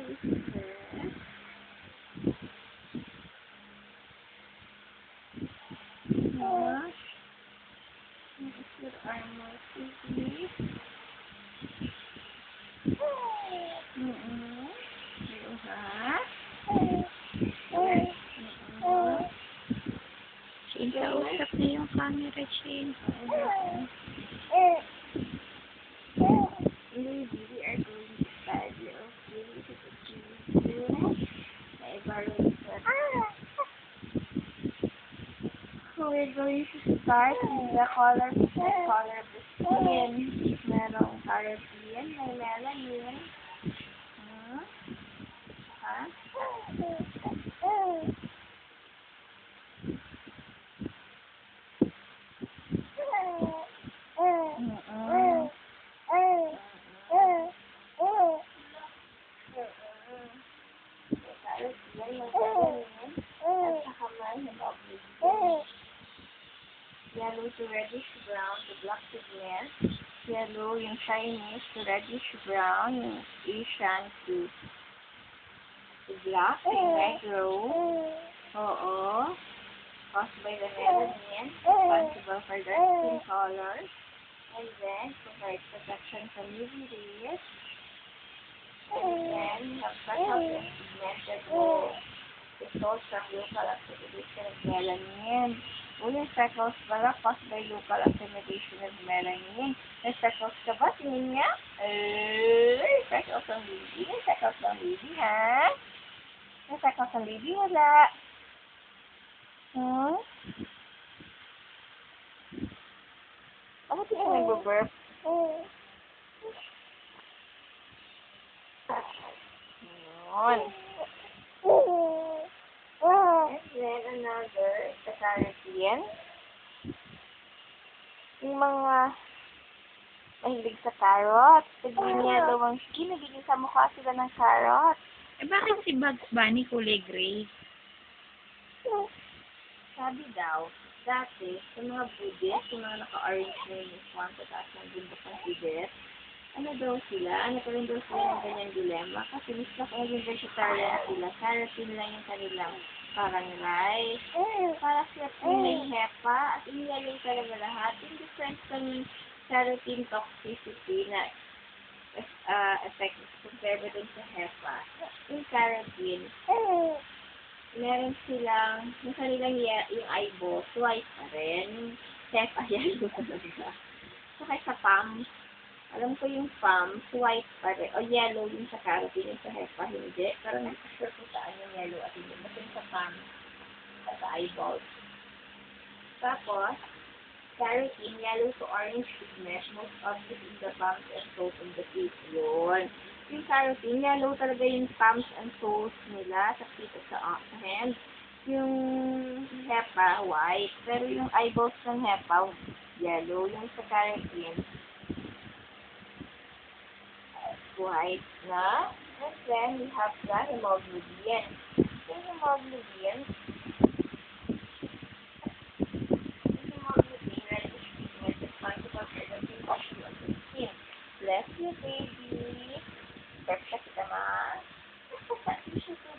Your armor, please. Ayun ha. Chin, kausap na yung camera, Chin. We are going to study of the So we're going to start with the color of the skin. Merong Caribbean, may melanin. Yellow to reddish brown to black pigment. Yellow yung Chinese to reddish brown, yung Asian to black, negro. Oo. Caused by the melanin, responsible for dark skin color. And then, provides protection from UV rays. And then, have special pigmented mold. Results from local accumulation of melanin. Yung freckles pala caused by local accumulation of melanin. May freckles ka ba? Tingin niya? Freckles ang baby. May freckles ang baby, ha? May freckles ang baby, wala. Ano tingin nag-burp? Yun. And then another, sa Caribbean. Yung mga mahilig sa carrot. Pagiging yellow ang skin, nagiging sa mukha sila ng carrot. Bakit si Bugs Bunny kulay gray? Sabi daw, dati, sa mga Buddhist, yung mga naka-orange na uniform, sa taas ng bundok ng Tibet, ano daw sila, nagkaroon daw sila ng ganyang dilemma, kasi mismo kung naging vegetarian sila, carotene lang yung kanilang parang rice. Para sila may hepa, at iniyalong talaga lahat. Yung difference ng carotene toxicity na effect compared dun sa hepa. Yung carotene, meron silang, yung kanilang yung eyeballs, white pa rin. Yung hepa, yellow talaga. Saka sa palms, alam ko yung palms, white pa rin. O yellow yung sa carotene, yung sa hepa, hindi. Pero nag-sure ko saan yung yellow at hindi. Kasi sa palms, at sa eyeballs. Tapos, carotene, yellow to orange pigment, most obvious in the palms and toes in the feet. Yun. Yung carotene, yellow talaga yung palms and toes nila sa feet at sa hands. Yung hepa, white. Pero yung eyeballs ng hepa, yellow. Yung sa carotene, white na. And then, we have the hemoglobin. Yung hemoglobin, bless you, baby. Perfect ka naman. Bless you, baby.